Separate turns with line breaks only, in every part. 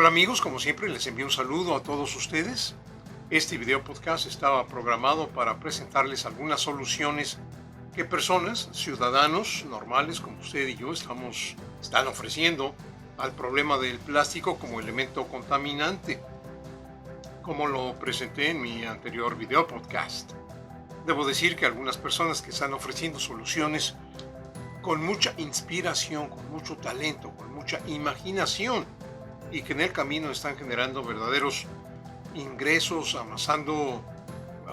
Hola amigos, como siempre les envío un saludo a todos ustedes. Este video podcast estaba programado para presentarles algunas soluciones que personas, ciudadanos normales como usted y yo están ofreciendo al problema del plástico como elemento contaminante, como lo presenté en mi anterior video podcast. Debo decir que algunas personas que están ofreciendo soluciones con mucha inspiración, con mucho talento, con mucha imaginación, y que en el camino están generando verdaderos ingresos, amasando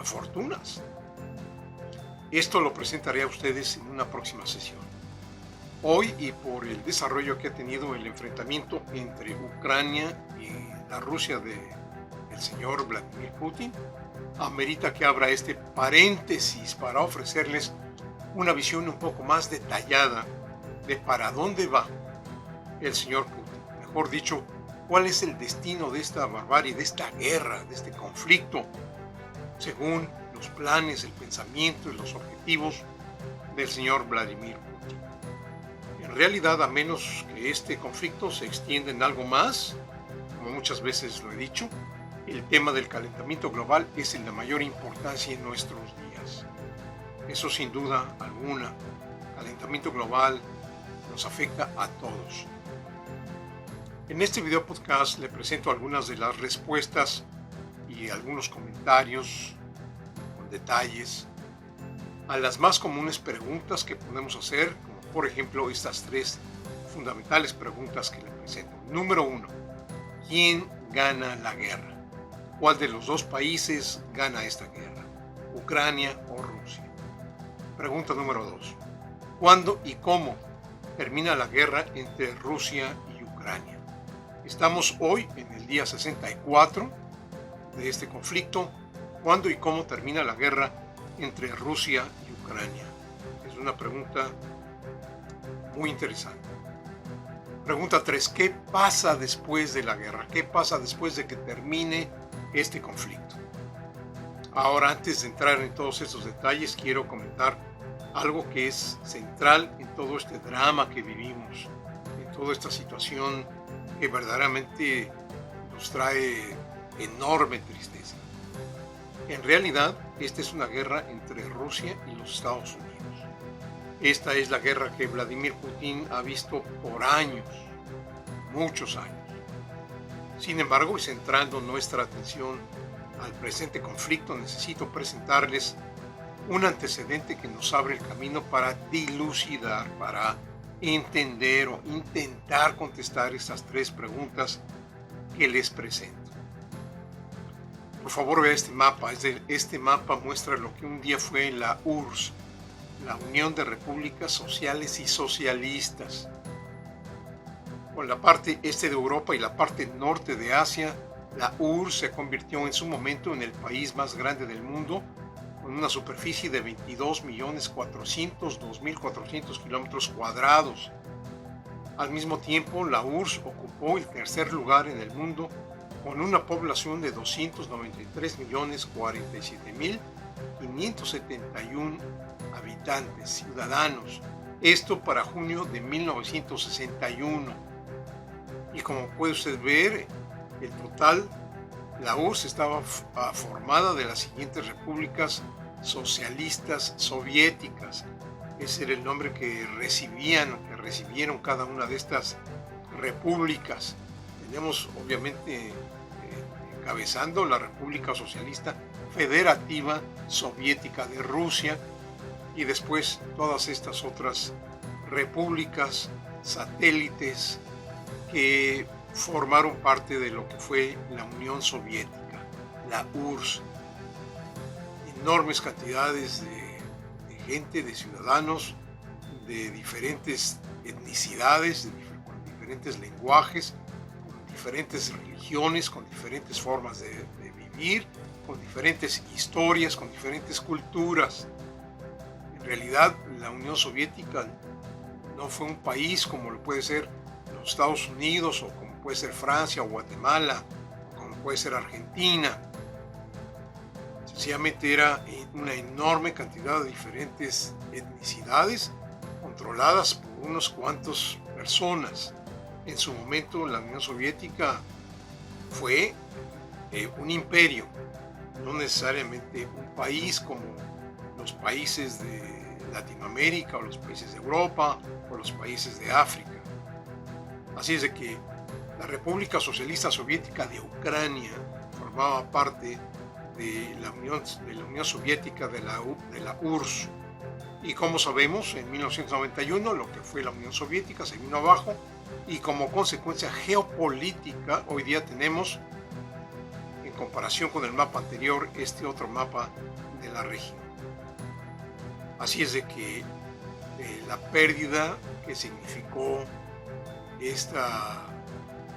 fortunas. Esto lo presentaré a ustedes en una próxima sesión. Hoy, y por el desarrollo que ha tenido el enfrentamiento entre Ucrania y la Rusia del señor Vladimir Putin, amerita que abra este paréntesis para ofrecerles una visión un poco más detallada de para dónde va el señor Putin. Mejor dicho, cuál es el destino de esta barbarie, de esta guerra, de este conflicto, según los planes, el pensamiento y los objetivos del señor Vladimir Putin. En realidad, a menos que este conflicto se extienda en algo más, como muchas veces lo he dicho, el tema del calentamiento global es el de mayor importancia en nuestros días. Eso sin duda alguna, el calentamiento global nos afecta a todos. En este video podcast le presento algunas de las respuestas y algunos comentarios con detalles a las más comunes preguntas que podemos hacer, como por ejemplo estas tres fundamentales preguntas que le presento. Número 1. ¿Quién gana la guerra? ¿Cuál de los dos países gana esta guerra? ¿Ucrania o Rusia? Pregunta número 2. ¿Cuándo y cómo termina la guerra entre Rusia y Ucrania? Estamos hoy en el día 64 de este conflicto. ¿Cuándo y cómo termina la guerra entre Rusia y Ucrania? Es una pregunta muy interesante. Pregunta 3. ¿Qué pasa después de la guerra? ¿Qué pasa después de que termine este conflicto? Ahora, antes de entrar en todos estos detalles, quiero comentar algo que es central en todo este drama que vivimos, en toda esta situación que verdaderamente nos trae enorme tristeza. En realidad, esta es una guerra entre Rusia y los Estados Unidos. Esta es la guerra que Vladimir Putin ha visto por años, muchos años. Sin embargo, y centrando nuestra atención al presente conflicto, necesito presentarles un antecedente que nos abre el camino para dilucidar, para entender o intentar contestar estas tres preguntas que les presento. Por favor, vea este mapa. Este mapa muestra lo que un día fue la URSS, la Unión de Repúblicas Sociales y Socialistas. Con la parte este de Europa y la parte norte de Asia, la URSS se convirtió en su momento en el país más grande del mundo, con una superficie de 22.402.400 kilómetros cuadrados. Al mismo tiempo, la URSS ocupó el tercer lugar en el mundo con una población de 293.047.571 habitantes, ciudadanos. Esto para junio de 1961. Y como puede usted ver, el total, la URSS estaba formada de las siguientes repúblicas socialistas soviéticas. Ese era el nombre que recibieron cada una de estas repúblicas. Tenemos obviamente encabezando la República Socialista Federativa Soviética de Rusia y después todas estas otras repúblicas satélites que formaron parte de lo que fue la Unión Soviética, la URSS. Enormes cantidades de gente, de ciudadanos, de diferentes etnicidades, con diferentes lenguajes, con diferentes religiones, con diferentes formas de vivir, con diferentes historias, con diferentes culturas. En realidad, la Unión Soviética no fue un país como lo puede ser los Estados Unidos o como puede ser Francia o Guatemala, como puede ser Argentina. Sencillamente era una enorme cantidad de diferentes etnicidades controladas por unos cuantos personas. En su momento la Unión Soviética fue un imperio, no necesariamente un país como los países de Latinoamérica o los países de Europa o los países de África. Así es de que la República Socialista Soviética de Ucrania formaba parte de la Unión Soviética de la URSS. Y como sabemos, en 1991 lo que fue la Unión Soviética se vino abajo y como consecuencia geopolítica hoy día tenemos, en comparación con el mapa anterior, este otro mapa de la región. Así es de que la pérdida que significó esta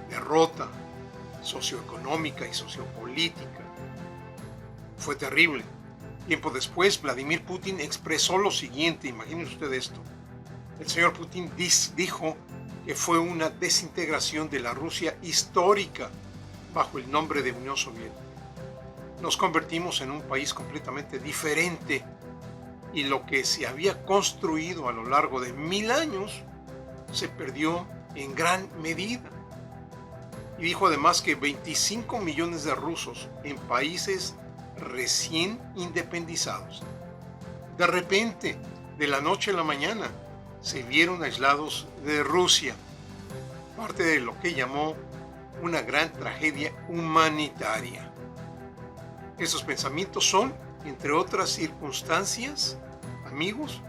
derrota socioeconómica y sociopolítica fue terrible. Tiempo después, Vladimir Putin expresó lo siguiente, imagínense usted esto. El señor Putin dijo que fue una desintegración de la Rusia histórica bajo el nombre de Unión Soviética. Nos convertimos en un país completamente diferente y lo que se había construido a lo largo de 1000 años se perdió en gran medida. Y dijo además que 25 millones de rusos en países recién independizados, de repente, de la noche a la mañana, se vieron aislados de Rusia, parte de lo que llamó una gran tragedia humanitaria. Esos pensamientos son, entre otras circunstancias, amigos,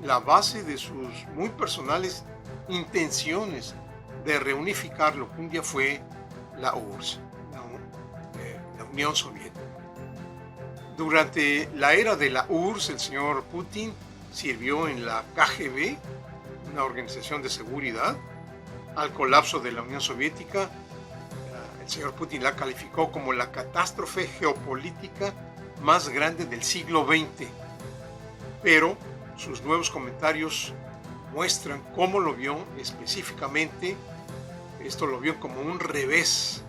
la base de sus muy personales intenciones de reunificar lo que un día fue la URSS, la Unión Soviética. Durante la era de la URSS, el señor Putin sirvió en la KGB, una organización de seguridad. Al colapso de la Unión Soviética, el señor Putin la calificó como la catástrofe geopolítica más grande del siglo XX. Pero sus nuevos comentarios muestran cómo lo vio específicamente. Esto lo vio como un revés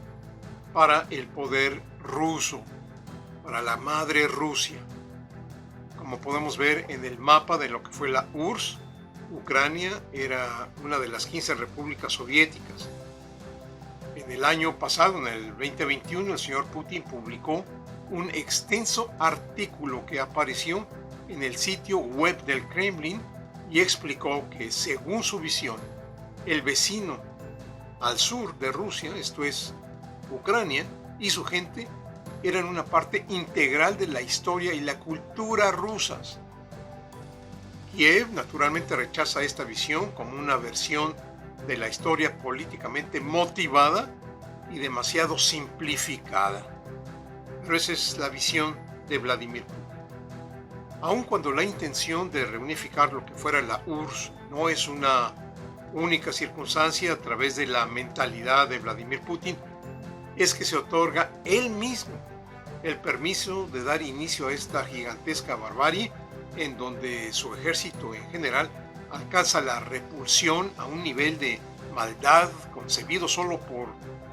para el poder ruso, para la madre Rusia. Como podemos ver en el mapa de lo que fue la URSS, Ucrania era una de las 15 repúblicas soviéticas. En el año pasado, en el 2021, el señor Putin publicó un extenso artículo que apareció en el sitio web del Kremlin y explicó que, según su visión, el vecino al sur de Rusia, esto es Ucrania, y su gente eran una parte integral de la historia y la cultura rusas. Kiev naturalmente rechaza esta visión como una versión de la historia políticamente motivada y demasiado simplificada. Pero esa es la visión de Vladimir Putin. Aun cuando la intención de reunificar lo que fuera la URSS no es una única circunstancia a través de la mentalidad de Vladimir Putin, es que se otorga él mismo el permiso de dar inicio a esta gigantesca barbarie en donde su ejército en general alcanza la repulsión a un nivel de maldad concebido solo por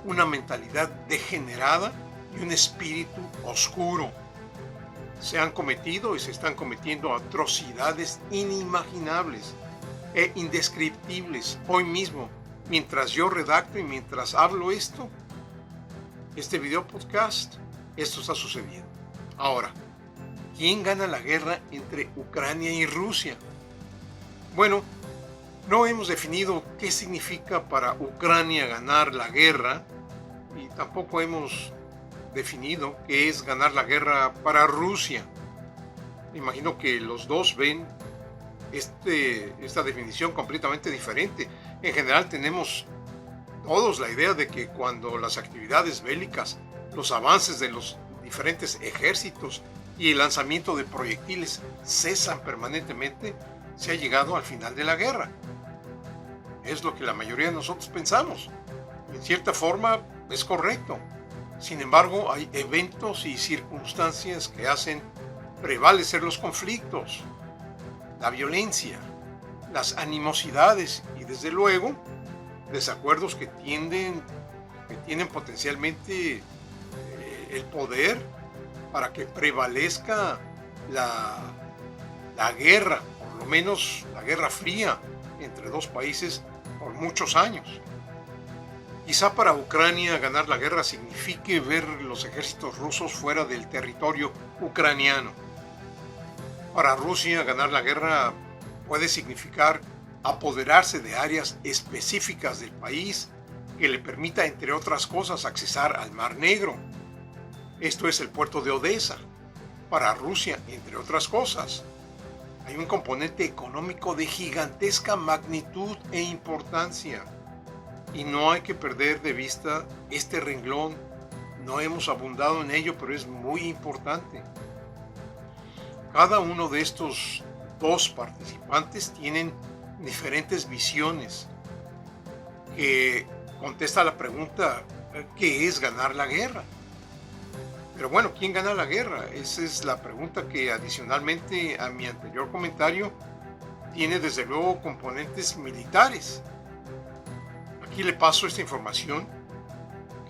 una mentalidad degenerada y un espíritu oscuro. Se han cometido y se están cometiendo atrocidades inimaginables e indescriptibles hoy mismo, mientras yo redacto y mientras hablo este video podcast, esto está sucediendo. Ahora, ¿quién gana la guerra entre Ucrania y Rusia? Bueno, no hemos definido qué significa para Ucrania ganar la guerra y tampoco hemos definido qué es ganar la guerra para Rusia. Me imagino que los dos ven esta definición completamente diferente. En general tenemos todos la idea de que cuando las actividades bélicas, los avances de los diferentes ejércitos y el lanzamiento de proyectiles cesan permanentemente, se ha llegado al final de la guerra. Es lo que la mayoría de nosotros pensamos. En cierta forma es correcto. Sin embargo, hay eventos y circunstancias que hacen prevalecer los conflictos, la violencia, las animosidades y desde luego desacuerdos que tienen potencialmente el poder para que prevalezca la guerra, por lo menos la guerra fría entre dos países por muchos años. Quizá para Ucrania ganar la guerra signifique ver los ejércitos rusos fuera del territorio ucraniano. Para Rusia ganar la guerra puede significar apoderarse de áreas específicas del país que le permita, entre otras cosas, accesar al Mar Negro. Esto es el puerto de Odessa. Para Rusia, entre otras cosas, hay un componente económico de gigantesca magnitud e importancia. Y no hay que perder de vista este renglón. No hemos abundado en ello, pero es muy importante. Cada uno de estos dos participantes tienen diferentes visiones que contesta la pregunta, ¿qué es ganar la guerra? Pero bueno, ¿quién gana la guerra? Esa es la pregunta que, adicionalmente a mi anterior comentario, tiene desde luego componentes militares. Aquí le paso esta información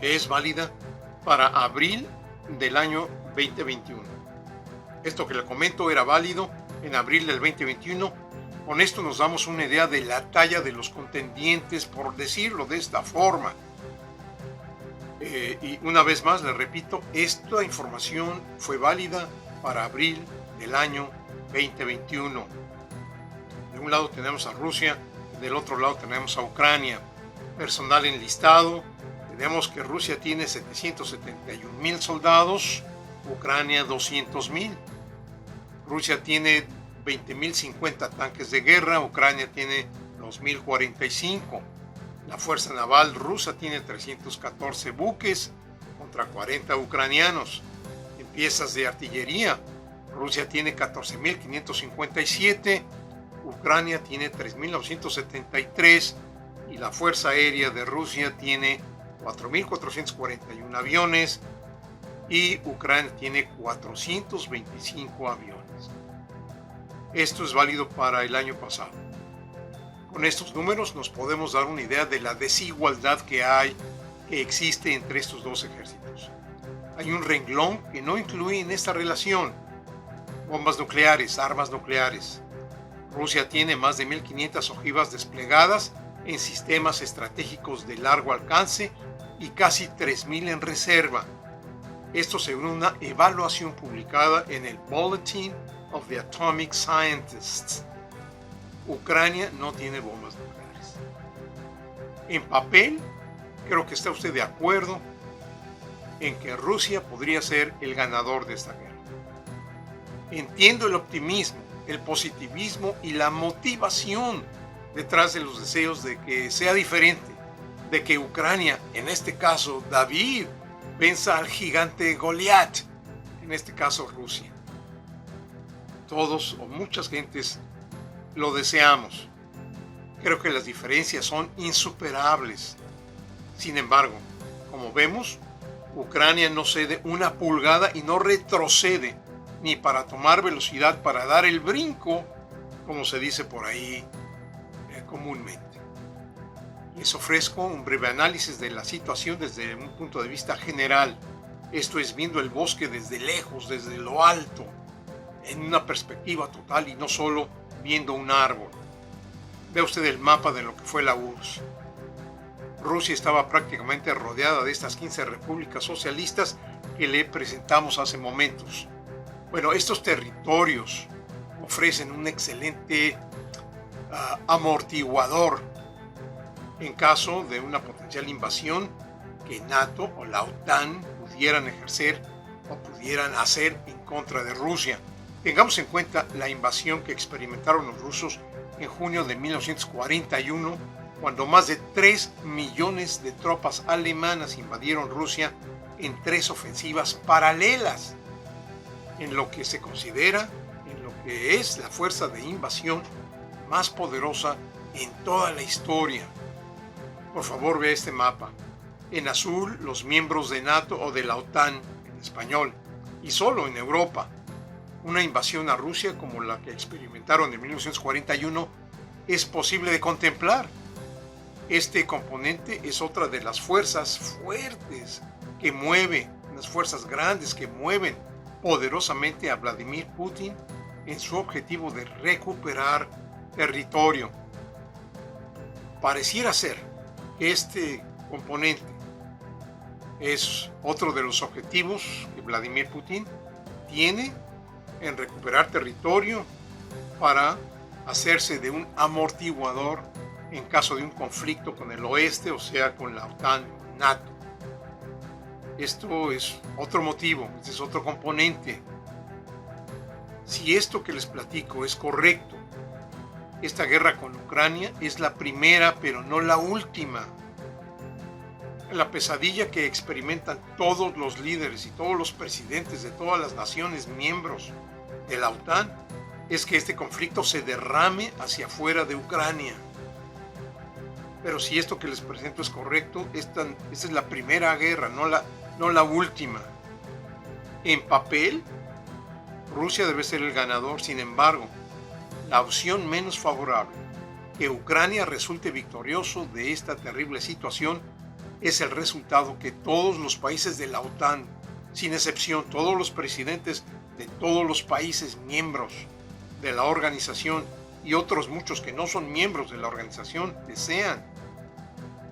que es válida para abril del año 2021. Esto que le comento era válido en abril del 2021. Con esto nos damos una idea de la talla de los contendientes, por decirlo de esta forma. Y una vez más, le repito, esta información fue válida para abril del año 2021. De un lado tenemos a Rusia, del otro lado tenemos a Ucrania. Personal enlistado, tenemos que Rusia tiene 771,000 soldados, Ucrania 200,000. Rusia tiene 20,050 tanques de guerra, Ucrania tiene 2,045. La Fuerza Naval rusa tiene 314 buques contra 40 ucranianos. En piezas de artillería, Rusia tiene 14,557, Ucrania tiene 3,973 y la Fuerza Aérea de Rusia tiene 4,441 aviones y Ucrania tiene 425 aviones. Esto es válido para el año pasado. Con estos números nos podemos dar una idea de la desigualdad que existe entre estos dos ejércitos. Hay un renglón que no incluye en esta relación bombas nucleares, armas nucleares. Rusia tiene más de 1,500 ojivas desplegadas en sistemas estratégicos de largo alcance y casi 3,000 en reserva. Esto según una evaluación publicada en el Bulletin of the Atomic Scientists. Ucrania no tiene bombas nucleares. En papel, creo que está usted de acuerdo en que Rusia podría ser el ganador de esta guerra. Entiendo el optimismo, el positivismo y la motivación detrás de los deseos de que sea diferente, de que Ucrania, en este caso David, venza al gigante Goliat, en este caso Rusia. Todos o muchas gentes lo deseamos. Creo que las diferencias son insuperables. Sin embargo, como vemos, Ucrania no cede una pulgada y no retrocede ni para tomar velocidad, para dar el brinco, como se dice por ahí comúnmente. Les ofrezco un breve análisis de la situación desde un punto de vista general. Esto es viendo el bosque desde lejos, desde lo alto, en una perspectiva total y no solo viendo un árbol. Ve usted el mapa de lo que fue la URSS. Rusia estaba prácticamente rodeada de estas 15 repúblicas socialistas que le presentamos hace momentos. Bueno, estos territorios ofrecen un excelente amortiguador en caso de una potencial invasión que NATO o la OTAN pudieran ejercer o pudieran hacer en contra de Rusia. Tengamos en cuenta la invasión que experimentaron los rusos en junio de 1941, cuando más de 3 millones de tropas alemanas invadieron Rusia en 3 ofensivas paralelas, en lo que se considera, en lo que es la fuerza de invasión más poderosa en toda la historia. Por favor, vea este mapa. En azul, los miembros de NATO o de la OTAN, en español, y solo en Europa. Una invasión a Rusia como la que experimentaron en 1941 es posible de contemplar. Este componente es otra de las fuerzas fuertes que mueve, unas fuerzas grandes que mueven poderosamente a Vladimir Putin en su objetivo de recuperar territorio. Pareciera ser que este componente. Es otro de los objetivos que Vladimir Putin tiene en recuperar territorio para hacerse de un amortiguador en caso de un conflicto con el oeste, o sea, con la OTAN, NATO. Esto es otro motivo, este es otro componente. Si esto que les platico es correcto, esta guerra con Ucrania es la primera, pero no la última. La pesadilla que experimentan todos los líderes y todos los presidentes de todas las naciones miembros de la OTAN es que este conflicto se derrame hacia afuera de Ucrania. Pero si esto que les presento es correcto, esta es la primera guerra, no la última. En papel, Rusia debe ser el ganador. Sin embargo, la opción menos favorable, que Ucrania resulte victorioso de esta terrible situación, es el resultado que todos los países de la OTAN, sin excepción, todos los presidentes de todos los países miembros de la organización y otros muchos que no son miembros de la organización desean.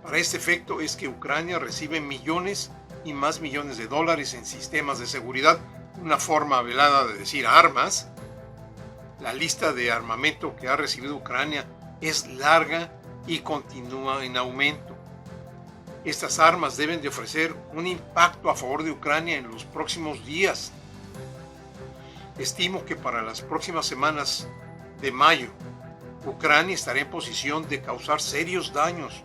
Para este efecto es que Ucrania recibe millones y más millones de dólares en sistemas de seguridad, una forma velada de decir armas. La lista de armamento que ha recibido Ucrania es larga y continúa en aumento. Estas armas deben de ofrecer un impacto a favor de Ucrania en los próximos días. Estimo que para las próximas semanas de mayo, Ucrania estará en posición de causar serios daños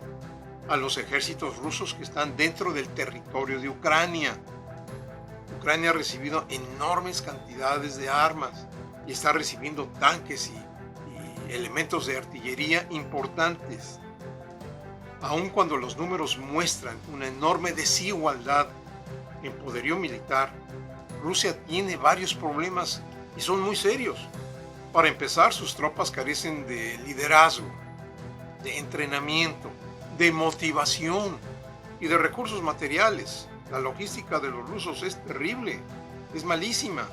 a los ejércitos rusos que están dentro del territorio de Ucrania. Ucrania ha recibido enormes cantidades de armas y está recibiendo tanques y elementos de artillería importantes. Aun cuando los números muestran una enorme desigualdad en poderío militar, Rusia tiene varios problemas y son muy serios. Para empezar, sus tropas carecen de liderazgo, de entrenamiento, de motivación y de recursos materiales. La logística de los rusos es terrible, es malísima.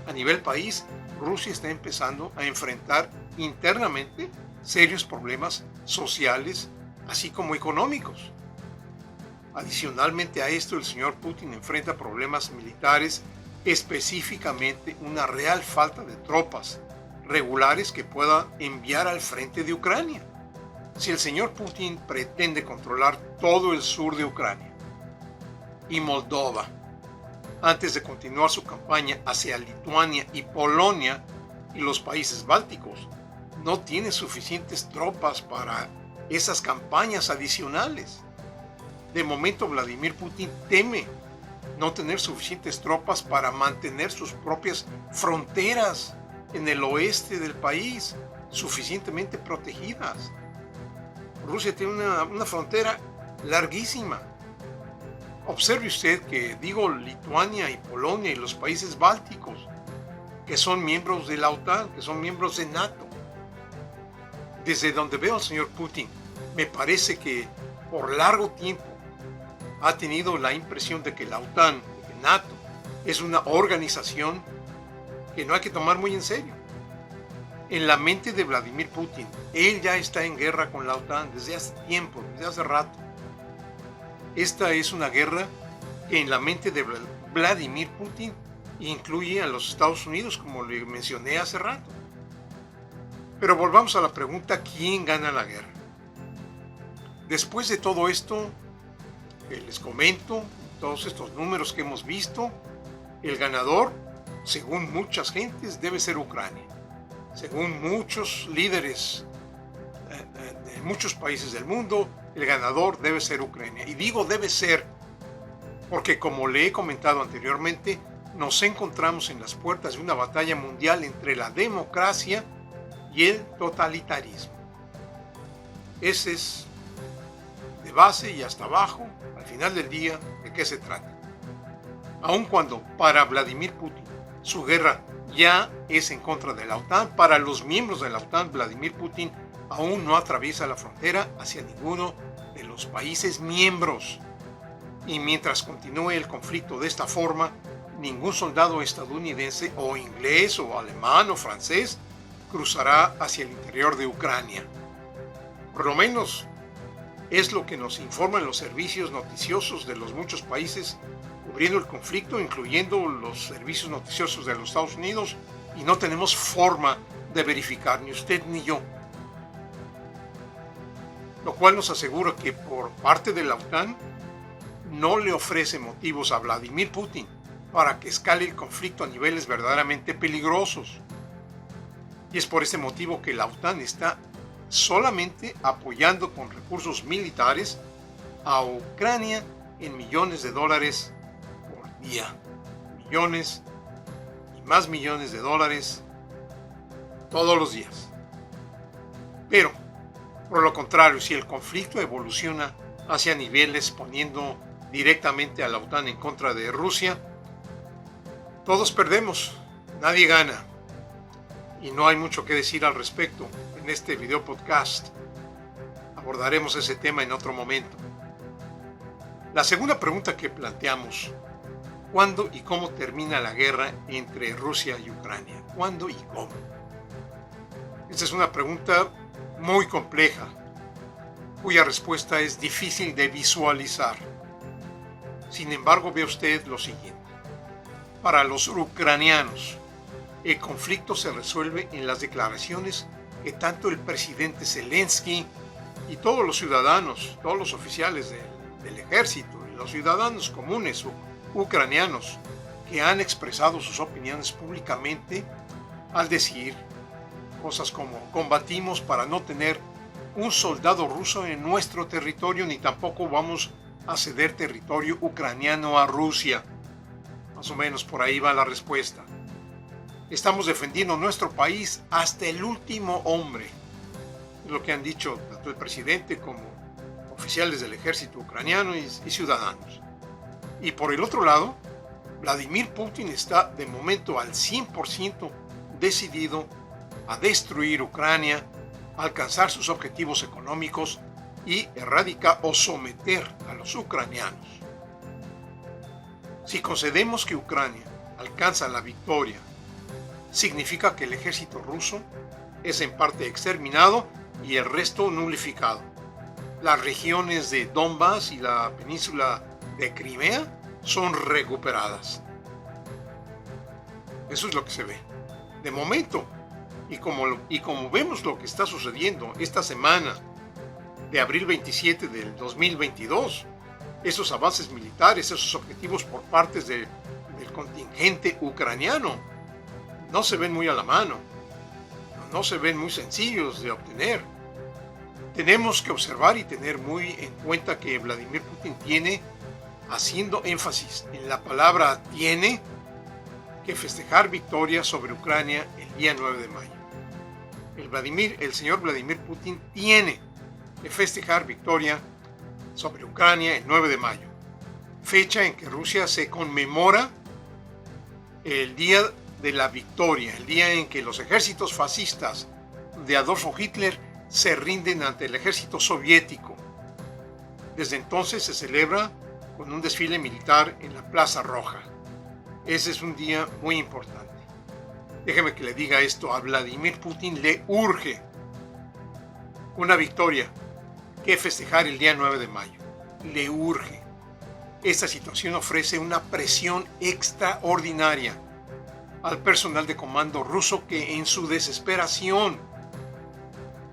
A nivel país, Rusia está empezando a enfrentar internamente serios problemas sociales, así como económicos. Adicionalmente a esto, el señor Putin enfrenta problemas militares, específicamente una real falta de tropas regulares que pueda enviar al frente de Ucrania. Si el señor Putin pretende controlar todo el sur de Ucrania y Moldova, antes de continuar su campaña hacia Lituania y Polonia y los países bálticos, no tiene suficientes tropas para esas campañas adicionales. De momento, Vladimir Putin teme no tener suficientes tropas para mantener sus propias fronteras en el oeste del país suficientemente protegidas. Rusia tiene una frontera larguísima. Observe usted que digo Lituania y Polonia y los países bálticos, que son miembros de la OTAN, que son miembros de NATO. Desde donde veo al señor Putin, me parece que por largo tiempo ha tenido la impresión de que la OTAN, de que NATO, es una organización que no hay que tomar muy en serio. En la mente de Vladimir Putin, él ya está en guerra con la OTAN desde hace tiempo, desde hace rato. Esta es una guerra que en la mente de Vladimir Putin incluye a los Estados Unidos, como le mencioné hace rato. Pero volvamos a la pregunta, ¿quién gana la guerra? Después de todo esto que les comento, todos estos números que hemos visto, el ganador, según muchas gentes, debe ser Ucrania. Según muchos líderes de muchos países del mundo, el ganador debe ser Ucrania. Y digo debe ser porque, como le he comentado anteriormente, nos encontramos en las puertas de una batalla mundial entre la democracia y el totalitarismo. Ese es de base y hasta abajo, al final del día, de qué se trata. Aun cuando para Vladimir Putin su guerra ya es en contra de la OTAN, para los miembros de la OTAN, Vladimir Putin aún no atraviesa la frontera hacia ninguno de los países miembros. Y mientras continúe el conflicto de esta forma, ningún soldado estadounidense o inglés o alemán o francés cruzará hacia el interior de Ucrania. Por lo menos Es lo que nos informan los servicios noticiosos de los muchos países cubriendo el conflicto, incluyendo los servicios noticiosos de los Estados Unidos, y no tenemos forma de verificar, ni usted ni yo. Lo cual nos asegura que por parte de la OTAN no le ofrece motivos a Vladimir Putin para que escale el conflicto a niveles verdaderamente peligrosos. Y es por ese motivo que la OTAN está solamente apoyando con recursos militares a Ucrania en millones de dólares por día. Millones y más millones de dólares todos los días. Pero, por lo contrario, si el conflicto evoluciona hacia niveles poniendo directamente a la OTAN en contra de Rusia, todos perdemos, nadie gana. Y no hay mucho que decir al respecto en este video podcast. Abordaremos ese tema en otro momento. La segunda pregunta que planteamos: ¿cuándo y cómo termina la guerra entre Rusia y Ucrania? ¿Cuándo y cómo? Esta es una pregunta muy compleja, cuya respuesta es difícil de visualizar. Sin embargo, ve usted lo siguiente. Para los ucranianos, el conflicto se resuelve en las declaraciones que tanto el presidente Zelensky y todos los ciudadanos, todos los oficiales del ejército y los ciudadanos comunes ucranianos que han expresado sus opiniones públicamente al decir cosas como: combatimos para no tener un soldado ruso en nuestro territorio, ni tampoco vamos a ceder territorio ucraniano a Rusia. Más o menos por ahí va la respuesta. Estamos defendiendo nuestro país hasta el último hombre. Es lo que han dicho tanto el presidente como oficiales del ejército ucraniano y ciudadanos. Y por el otro lado, Vladimir Putin está de momento al 100% decidido a destruir Ucrania, alcanzar sus objetivos económicos y erradicar o someter a los ucranianos. Si concedemos que Ucrania alcanza la victoria, significa que el ejército ruso es en parte exterminado y el resto nulificado. Las regiones de Donbass y la península de Crimea son recuperadas. Eso es lo que se ve. De momento, y como vemos lo que está sucediendo esta semana de abril 27 del 2022, esos avances militares, esos objetivos por parte del contingente ucraniano, no se ven muy a la mano, no se ven muy sencillos de obtener. Tenemos que observar y tener muy en cuenta que Vladimir Putin tiene, haciendo énfasis en la palabra tiene, que festejar victoria sobre Ucrania el día 9 de mayo. El señor Vladimir Putin tiene que festejar victoria sobre Ucrania el 9 de mayo, fecha en que Rusia se conmemora el día de la victoria, el día en que los ejércitos fascistas de Adolfo Hitler se rinden ante el ejército soviético. Desde entonces se celebra con un desfile militar en la Plaza Roja. Ese es un día muy importante. Déjeme que le diga esto: a Vladimir Putin le urge una victoria que festejar el día 9 de mayo. Le urge. Esta situación ofrece una presión extraordinaria al personal de comando ruso, que en su desesperación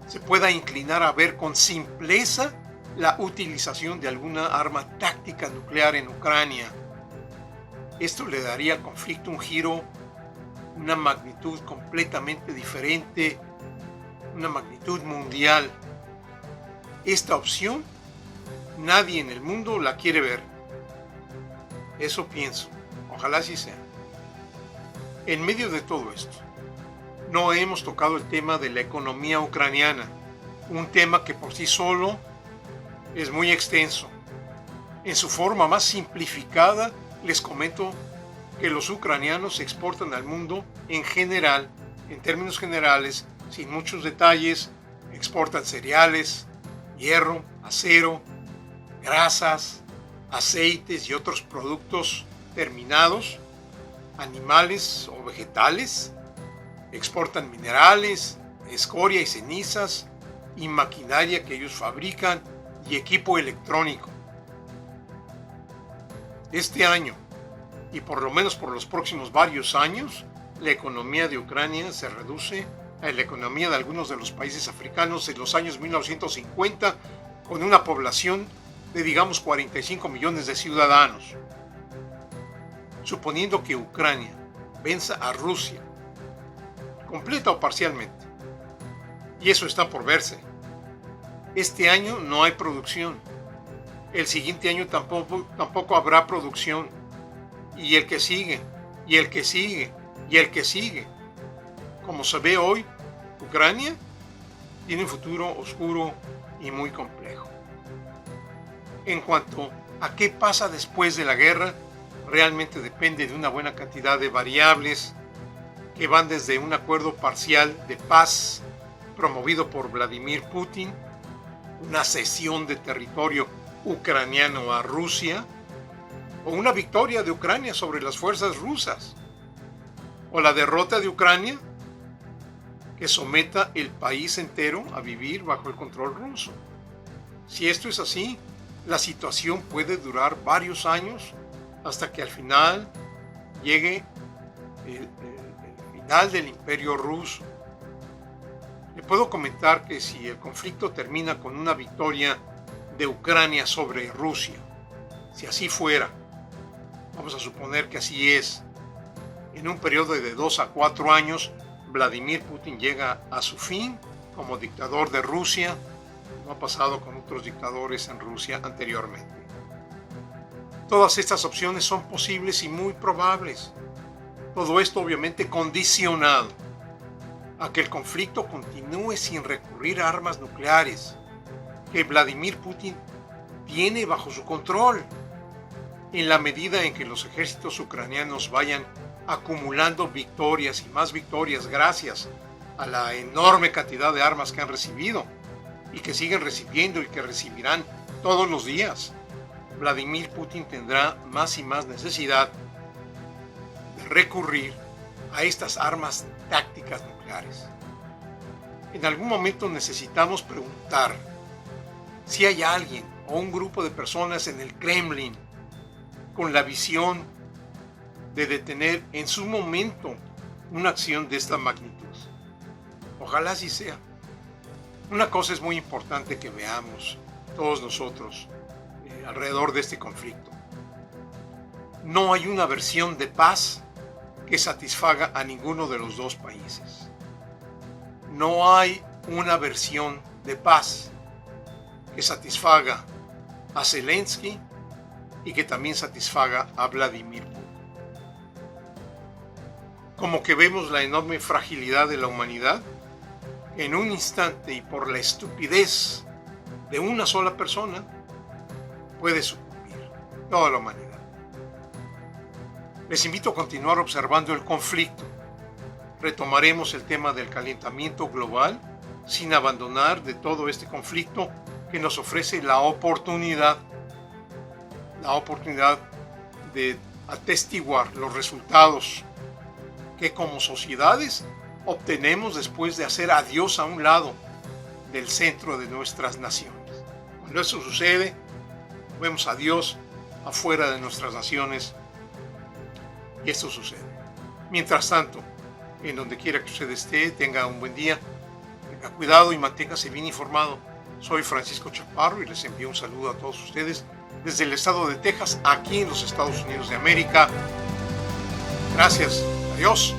se pueda inclinar a ver con simpleza la utilización de alguna arma táctica nuclear en Ucrania. Esto le daría al conflicto un giro, una magnitud completamente diferente, una magnitud mundial. Esta opción nadie en el mundo la quiere ver. Eso pienso. Ojalá así sea. En medio de todo esto, no hemos tocado el tema de la economía ucraniana, un tema que por sí solo es muy extenso. En su forma más simplificada, les comento que los ucranianos exportan al mundo en general, en términos generales, sin muchos detalles, exportan cereales, hierro, acero, grasas, aceites y otros productos terminados, animales o vegetales, exportan minerales, escoria y cenizas y maquinaria que ellos fabrican y equipo electrónico. Este año, y por lo menos por los próximos varios años, la economía de Ucrania se reduce a la economía de algunos de los países africanos en los años 1950, con una población de, digamos, 45 millones de ciudadanos. Suponiendo que Ucrania venza a Rusia, completa o parcialmente, y eso está por verse. Este año no hay producción. El siguiente año tampoco habrá producción. Y el que sigue, y el que sigue, y el que sigue. Como se ve hoy, Ucrania tiene un futuro oscuro y muy complejo. En cuanto a qué pasa después de la guerra, realmente depende de una buena cantidad de variables que van desde un acuerdo parcial de paz promovido por Vladimir Putin, una cesión de territorio ucraniano a Rusia, o una victoria de Ucrania sobre las fuerzas rusas, o la derrota de Ucrania que someta el país entero a vivir bajo el control ruso. Si esto es así, la situación puede durar varios años hasta que al final llegue el final del imperio ruso. Le puedo comentar que si el conflicto termina con una victoria de Ucrania sobre Rusia, si así fuera, vamos a suponer que así es, en un periodo de 2 a 4 años, Vladimir Putin llega a su fin como dictador de Rusia, como ha pasado con otros dictadores en Rusia anteriormente. Todas estas opciones son posibles y muy probables. Todo esto obviamente condicionado a que el conflicto continúe sin recurrir a armas nucleares, que Vladimir Putin tiene bajo su control, en la medida en que los ejércitos ucranianos vayan acumulando victorias y más victorias gracias a la enorme cantidad de armas que han recibido y que siguen recibiendo y que recibirán todos los días. Vladimir Putin tendrá más y más necesidad de recurrir a estas armas tácticas nucleares. En algún momento necesitamos preguntar si hay alguien o un grupo de personas en el Kremlin con la visión de detener en su momento una acción de esta magnitud. Ojalá así sea. Una cosa es muy importante que veamos todos nosotros alrededor de este conflicto. No hay una versión de paz que satisfaga a ninguno de los dos países. No hay una versión de paz que satisfaga a Zelensky y que también satisfaga a Vladimir Putin. Como que vemos la enorme fragilidad de la humanidad, en un instante y por la estupidez de una sola persona, puede sucumbir toda la humanidad. Les invito a continuar observando el conflicto. Retomaremos el tema del calentamiento global sin abandonar de todo este conflicto que nos ofrece la oportunidad de atestiguar los resultados que como sociedades obtenemos después de hacer a Dios a un lado del centro de nuestras naciones. Cuando eso sucede, vemos a Dios afuera de nuestras naciones y esto sucede. Mientras tanto, en donde quiera que usted esté, tenga un buen día, tenga cuidado y manténgase bien informado. Soy Francisco Chaparro y les envío un saludo a todos ustedes desde el estado de Texas, aquí en los Estados Unidos de América. Gracias. Adiós.